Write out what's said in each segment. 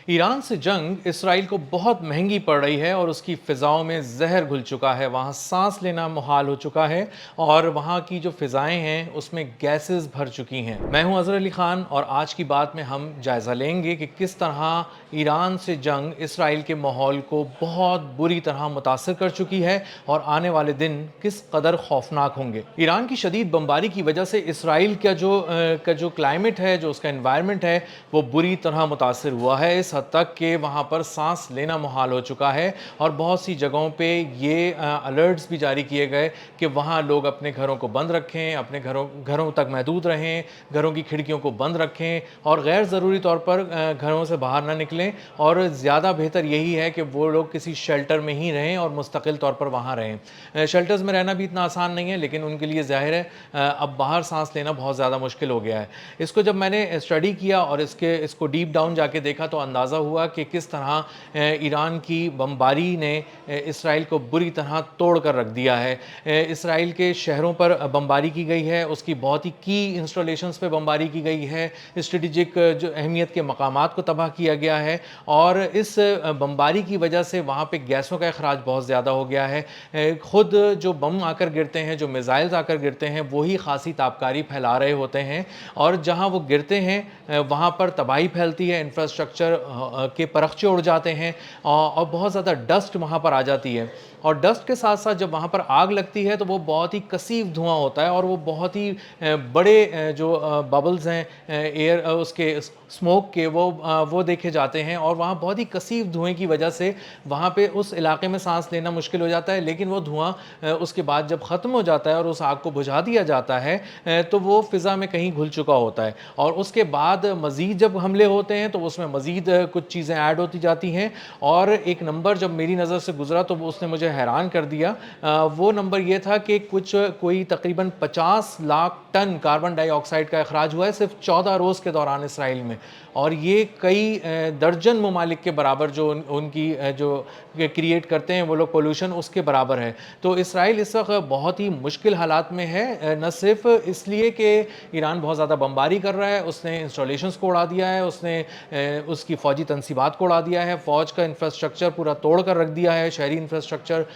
Iran से जंग Israel को बहुत महंगी पड़ रही है और उसकी फ़िज़ाओं में ज़हर घुल चुका है। वहाँ सांस लेना मुहाल हो चुका है और वहाँ की जो फ़िज़ाएं हैं उसमें गैसेस भर चुकी हैं। मैं हूँ अज़हर अली ख़ान और आज की बात में हम जायज़ा लेंगे कि किस तरह ईरान से जंग इसराइल के माहौल को बहुत बुरी तरह मुतासर कर चुकी है और आने वाले दिन किस कदर खौफनाक होंगे। ईरान की शदीद बमबारी की वजह से इसराइल का जो क्लाइमेट है, जो उसका एनवायरनमेंट है, वो बुरी तरह मुतासर हुआ है। इस हद तक कि वहाँ पर सांस लेना मुहाल हो चुका है और बहुत सी जगहों पे ये अलर्ट्स भी जारी किए गए कि वहाँ लोग अपने घरों को बंद रखें, अपने घरों तक महदूद रहें, घरों की खिड़कियों को बंद रखें और गैर ज़रूरी तौर पर घरों से बाहर ना निकलें। और ज़्यादा बेहतर यही है कि वो लोग किसी शेल्टर में ही रहें और मुस्तकिल तौर पर वहाँ रहें। शेल्टर्स में रहना भी इतना आसान नहीं है, लेकिन उनके लिए ज़ाहिर है अब बाहर सांस लेना बहुत ज़्यादा मुश्किल हो गया है। इसको जब मैंने स्टडी किया और इसको डीप डाउन जाके देखा तो अंदाज़ा हुआ कि किस तरह ईरान की बमबारी ने इसराइल को बुरी तरह तोड़ कर रख दिया है। इसराइल के शहरों पर बमबारी की गई है, उसकी बहुत ही की इंस्टॉलेशंस पे बमबारी की गई है, स्ट्रेटेजिक जो अहमियत के मकामात को तबाह किया गया है और इस बमबारी की वजह से वहाँ पे गैसों का अखराज बहुत ज़्यादा हो गया है। खुद जो बम आकर गिरते हैं, जो मिज़ाइल्स आकर गिरते हैं, वही खासी ताबकारी फैला रहे होते हैं और जहाँ वो गिरते हैं वहाँ पर तबाही फैलती है, इंफ्रास्ट्रक्चर के परखचे उड़ जाते हैं और बहुत ज़्यादा डस्ट वहाँ पर आ जाती है। और डस्ट के साथ साथ जब वहाँ पर आग लगती है तो वो बहुत ही कसीफ धुआं होता है और वो बहुत ही बड़े जो बबल्स हैं एयर उसके स्मोक के, वो देखे जाते हैं और वहाँ बहुत ही कसीफ धुएं की वजह से वहाँ पे उस इलाके में सांस लेना मुश्किल हो जाता है। लेकिन वो धुआं उसके बाद जब ख़त्म हो जाता है और उस आग को बुझा दिया जाता है तो वो फ़िज़ा में कहीं घुल चुका होता है और उसके बाद मज़ीद जब हमले होते हैं तो उसमें मज़ीद कुछ चीज़ें ऐड होती जाती हैं। और एक नंबर जब मेरी नज़र से गुज़रा तो उसने मुझे हैरान कर दिया। वो नंबर ये था कि कोई तकरीबन 50 लाख टन कार्बन डाइऑक्साइड का अखराज हुआ है सिर्फ 14 रोज़ के दौरान इसराइल में। और ये कई दर्जन ममालिक के बराबर जो उनकी जो क्रिएट करते हैं वो लोग पोल्यूशन, उसके बराबर है। तो इसराइल इस वक्त बहुत ही मुश्किल हालात में है, न सिर्फ इसलिए कि ईरान बहुत ज़्यादा बमबारी कर रहा है, उसने इंस्टॉलेशंस को उड़ा दिया है, उसने उसकी फ़ौजी तनसीबात को उड़ा दिया है, फ़ौज का इंफ्रास्ट्रक्चर पूरा तोड़ कर रख दिया है, शहरी इंफ्रास्ट्रक्चर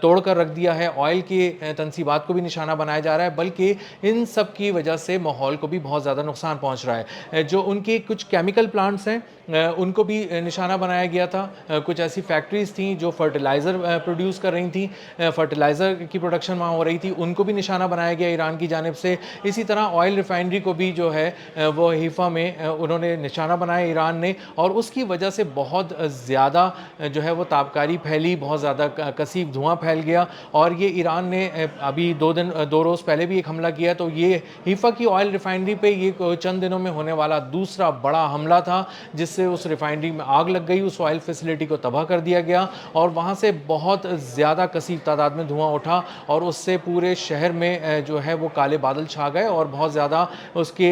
तोड़ कर रख दिया है, ऑयल की तनसीबात को भी निशाना बनाया जा रहा है, बल्कि इन सब की वजह से माहौल को भी बहुत ज़्यादा नुकसान पहुँच रहा है। जो उनके कुछ केमिकल प्लांट्स हैं उनको भी निशाना बनाया गया था। कुछ ऐसी फैक्ट्रीज़ थी जो फर्टिलाइज़र प्रोड्यूस कर रही थी, फर्टिलाइज़र की प्रोडक्शन वहाँ हो रही थी, उनको भी निशाना बनाया गया ईरान की जानिब से। इसी तरह ऑयल रिफाइनरी को भी जो है वो हिफा में उन्होंने निशाना बनाया ईरान ने और उसकी वजह से बहुत ज़्यादा जो है वो ताबकारी फैली, बहुत ज़्यादा कसीफ धुआं फैल गया। और ये ईरान ने अभी 2 रोज़ पहले भी एक हमला किया, तो ये हिफा की ऑयल रिफाइनरी पे ये चंद दिनों में होने वाला दूसरा बड़ा हमला था, जिससे उस रिफाइनरी में आग लग गई, उस ऑयल फैसिलिटी को तबाह कर दिया गया और वहाँ से बहुत ज़्यादा कसीफ तादाद में धुआं उठा और उससे पूरे शहर में जो है वो काले बादल छा गए और बहुत ज़्यादा उसके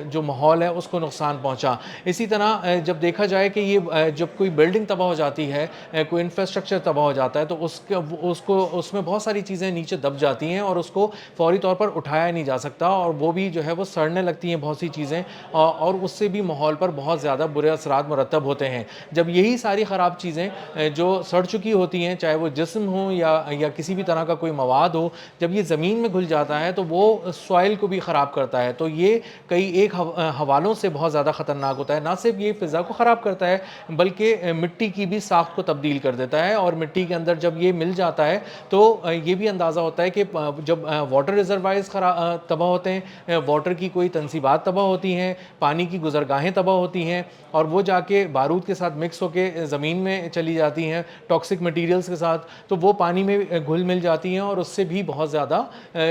जो माहौल है उसको नुकसान पहुँचा। इसी तरह जब देखा जाए कि ये जब कोई बिल्डिंग तबाह हो जाती है, कोई इंफ्रास्ट्रक्चर तबाह हो जाता है, तो उसमें बहुत सारी चीज़ें नीचे दब जाती हैं और उसको फौरी तौर पर उठाया नहीं जा सकता और वो भी जो है वो सड़ने लगती हैं बहुत सी चीज़ें और उससे भी माहौल पर बहुत ज़्यादा बुरे असरात मुरतब होते हैं। जब यही सारी ख़राब चीज़ें जो सड़ चुकी होती हैं, चाहे वो जिस्म हो या किसी भी तरह का कोई मवाद हो, जब ये ज़मीन में घुल जाता है तो वो सॉइल को भी ख़राब करता है। तो ये कई एक हवालों से बहुत ज़्यादा ख़तरनाक होता है। ना सिर्फ ये फ़िज़ा को ख़राब करता है बल्कि मिट्टी की भी साख्त को तब्दील कर देता है और मिट्टी के अंदर जब ये मिल जाता है तो ये भी अंदाज़ा होता है कि जब वाटर रिजर्वायर्स तबाह होते हैं, वाटर की कोई तनसीबात तबाह होती हैं, पानी की गुज़रगाहें तबाह होती हैं और वो जाके बारूद के साथ मिक्स होकर ज़मीन में चली जाती हैं टॉक्सिक मटीरियल्स के साथ, तो वो पानी में घुल मिल जाती हैं और उससे भी बहुत ज़्यादा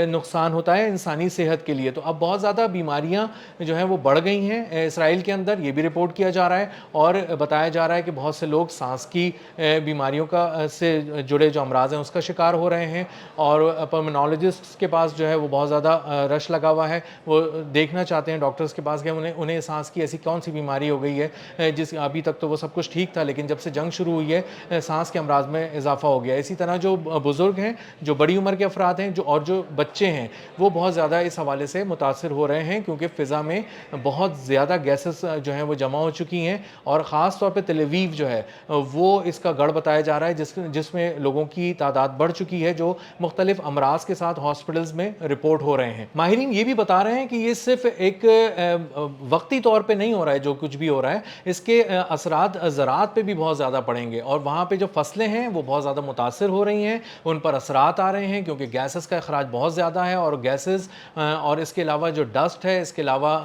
नुकसान होता है इंसानी सेहत के लिए। तो अब बहुत ज़्यादा बीमारियां जो हैं वो बढ़ गई हैं इसराइल के अंदर, ये भी रिपोर्ट किया जा रहा है और बताया जा रहा है कि बहुत से लोग सांस की बीमारियों से जुड़े जो अमराज हैं उसका शिकार हो रहे हैं और पल्मोनोलॉजिस्ट के पास जो है वो बहुत ज़्यादा रश लगा हुआ है। वो देखना चाहते हैं डॉक्टर्स के पास गए, उन्हें सांस की ऐसी कौन सी बीमारी हो गई है जिस अभी तक तो वो सब कुछ ठीक था, लेकिन जब से जंग शुरू हुई है सांस के अमराज में इजाफा हो गया। इसी तरह जो बुज़ुर्ग हैं, जो बड़ी उम्र के अफराद हैं, जो बच्चे हैं, वो बहुत ज़्यादा इस हवाले से मुतासर हो रहे हैं क्योंकि फ़िज़ा में बहुत ज़्यादा गैसेस जो हैं वो जमा हो चुकी हैं اور خاص طور پہ تل اویو جو ہے وہ اس کا گڑھ بتایا جا رہا ہے، جس میں لوگوں کی تعداد بڑھ چکی ہے جو مختلف امراض کے ساتھ ہاسپٹلز میں رپورٹ ہو رہے ہیں۔ ماہرین یہ بھی بتا رہے ہیں کہ یہ صرف ایک وقتی طور پہ نہیں ہو رہا ہے جو کچھ بھی ہو رہا ہے، اس کے اثرات زراعت پہ بھی بہت زیادہ پڑیں گے، اور وہاں پہ جو فصلیں ہیں وہ بہت زیادہ متاثر ہو رہی ہیں، ان پر اثرات آ رہے ہیں کیونکہ گیسز کا اخراج بہت زیادہ ہے، اور گیسز اور اس کے علاوہ جو ڈسٹ ہے، اس کے علاوہ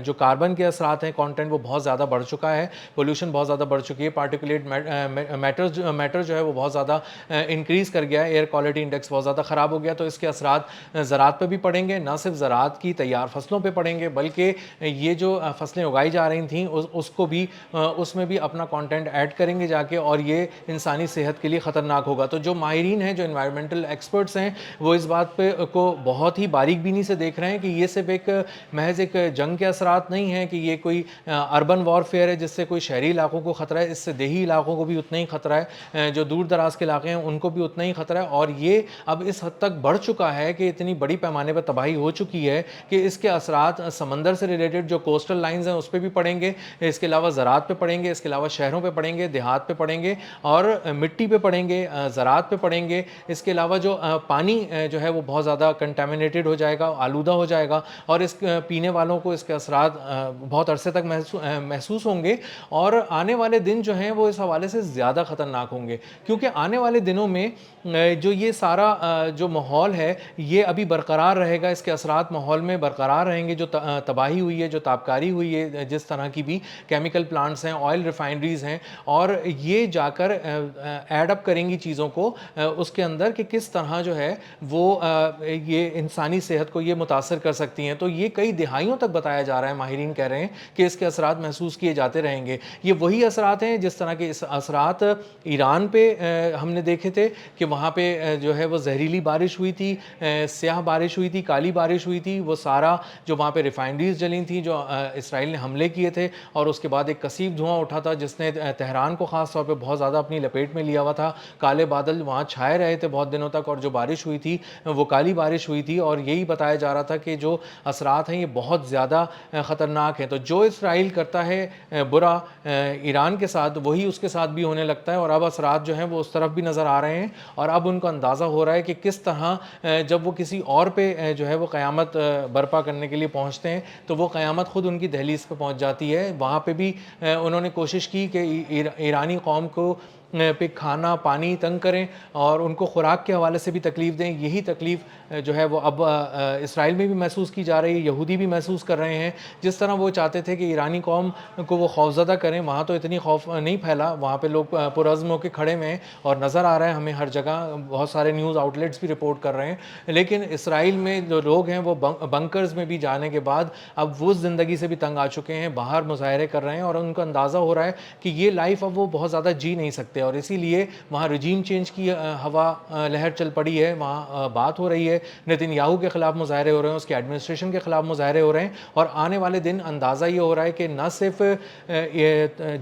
جو کاربن کے اثرات ہیں کانٹینٹ وہ بہت زیادہ بڑھ چکا ہے، پولوشن بہت زیادہ بڑھ چکی ہے، پارٹیکولیٹ میٹر جو ہے وہ بہت زیادہ انکریز کر گیا ہے، ایئر کوالٹی انڈیکس بہت زیادہ خراب ہو گیا، تو اس کے اثرات زراعت پہ بھی پڑیں گے، نہ صرف زراعت کی تیار فصلوں پہ پڑیں گے بلکہ یہ جو فصلیں اگائی جا رہی تھیں اس کو بھی اس میں بھی اپنا کانٹینٹ ایڈ کریں گے جا کے، اور یہ انسانی صحت کے لیے خطرناک ہوگا۔ تو جو ماہرین ہیں، جو انوائرمنٹل ایکسپرٹس ہیں، وہ اس بات پہ کو بہت ہی باریک بینی سے دیکھ رہے ہیں کہ یہ صرف محض ایک جنگ کے اثرات نہیں ہیں کہ یہ کوئی اربن وارفیئر ہے جس سے کوئی شہری علاقوں کو خطرہ ہے، اس سے دیہی علاقوں کو بھی اتنا ہی خطرہ ہے، جو دور دراز کے علاقے ہیں ان کو بھی اتنا ہی خطرہ ہے، اور یہ اب اس حد تک بڑھ چکا ہے کہ اتنی بڑی پیمانے پر تباہی ہو چکی ہے کہ اس کے اثرات سمندر سے ریلیٹڈ جو کوسٹل لائنز ہیں اس پہ بھی پڑیں گے، اس کے علاوہ زراعت پہ پڑیں گے، اس کے علاوہ شہروں پہ پڑیں گے، دیہات پہ پڑیں گے، اور مٹی پہ پڑیں گے، زراعت پہ پڑیں گے، اس کے علاوہ جو پانی جو ہے وہ بہت زیادہ کنٹامنیٹڈ ہو جائے گا، آلودہ ہو جائے گا، اور اس پینے والوں کو اس کے اثرات بہت عرصے تک محسوس ہوں گے، اور آنے والے دن جو ہیں وہ اس حوالے سے زیادہ خطرناک ہوں گے، کیونکہ آنے والے دنوں میں جو یہ سارا جو ماحول ہے یہ ابھی برقرار رہے گا، اس کے اثرات ماحول میں برقرار رہیں گے، جو تباہی ہوئی ہے، جو تابکاری ہوئی ہے، جس طرح کی بھی کیمیکل پلانٹس ہیں، آئل ریفائنریز ہیں، اور یہ جا کر ایڈ اپ کریں گی چیزوں کو اس کے اندر کہ کس طرح جو ہے وہ یہ انسانی صحت کو یہ متاثر کر سکتی ہیں۔ تو یہ کئی دہائیوں تک بتایا جا رہا ہے، ماہرین کہہ رہے ہیں کہ اس کے اثرات محسوس کیے جاتے رہیں گے۔ یہ وہی اثرات ہیں جس طرح کے اثرات ایران پہ ہم نے دیکھے تھے کہ وہاں پہ جو ہے وہ زہریلی بارش ہوئی تھی، سیاہ بارش ہوئی تھی، کالی بارش ہوئی تھی، وہ سارا جو وہاں پہ ریفائنریز جلی تھیں، جو اسرائیل نے حملے کیے تھے، اور اس کے بعد ایک کثیف دھواں اٹھا تھا جس نے تہران کو خاص طور پہ بہت زیادہ اپنی لپیٹ میں لیا ہوا تھا، کالے بادل وہاں چھائے رہے تھے بہت دنوں تک، اور جو بارش ہوئی تھی وہ کالی بارش ہوئی تھی، اور یہی بتایا جا رہا تھا کہ جو اثرات ہیں یہ بہت زیادہ خطرناک ہیں۔ تو جو اسرائیل کرتا ہے برا ایران کے ساتھ، وہی اس کے ساتھ بھی ہونے لگتا ہے، اور اب اثرات جو ہیں وہ اس طرف بھی نظر آ رہے ہیں، اور اب ان کو اندازہ ہو رہا ہے کہ کس طرح جب وہ کسی اور پہ جو ہے وہ قیامت برپا کرنے کے لیے پہنچتے ہیں تو وہ قیامت خود ان کی دہلیز پہ پہنچ جاتی ہے۔ وہاں پہ بھی انہوں نے کوشش کی کہ ایرانی قوم کو پہ کھانا پانی تنگ کریں اور ان کو خوراک کے حوالے سے بھی تکلیف دیں، یہی تکلیف جو ہے وہ اب اسرائیل میں بھی محسوس کی جا رہی ہے، یہودی بھی محسوس کر رہے ہیں، جس طرح وہ چاہتے تھے کہ ایرانی قوم کو وہ خوفزدہ کریں، وہاں تو اتنی خوف نہیں پھیلا، وہاں پہ لوگ پرعزم ہو کے کھڑے ہوئے ہیں، اور نظر آ رہا ہے ہمیں ہر جگہ، بہت سارے نیوز آؤٹ لیٹس بھی رپورٹ کر رہے ہیں، لیکن اسرائیل میں جو لوگ ہیں وہ بنکرز میں بھی جانے کے بعد اب وہ زندگی سے بھی تنگ آ چکے ہیں، باہر مظاہرے کر رہے ہیں، اور ان کو اندازہ ہو رہا ہے کہ یہ لائف اب وہ بہت زیادہ جی نہیں سکتے، اور اسی لیے وہاں رجیم چینج کی ہوا لہر چل پڑی ہے، وہاں بات ہو رہی ہے، نتن یاہو کے خلاف مظاہرے ہو رہے ہیں، اس کی ایڈمنسٹریشن کے خلاف مظاہرے ہو رہے ہیں، اور آنے والے دن اندازہ یہ ہو رہا ہے کہ نہ صرف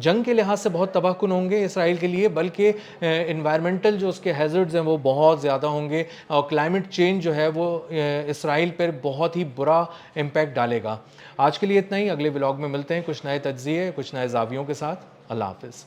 جنگ کے لحاظ سے بہت تباہ کن ہوں گے اسرائیل کے لیے، بلکہ انوائرمنٹل جو اس کے ہیزرڈز ہیں وہ بہت زیادہ ہوں گے، اور کلائمیٹ چینج جو ہے وہ اسرائیل پر بہت ہی برا امپیکٹ ڈالے گا۔ آج کے لیے اتنا ہی، اگلے ولاگ میں ملتے ہیں کچھ نئے تجزیے، کچھ نئے زاویوں کے ساتھ۔ اللہ حافظ۔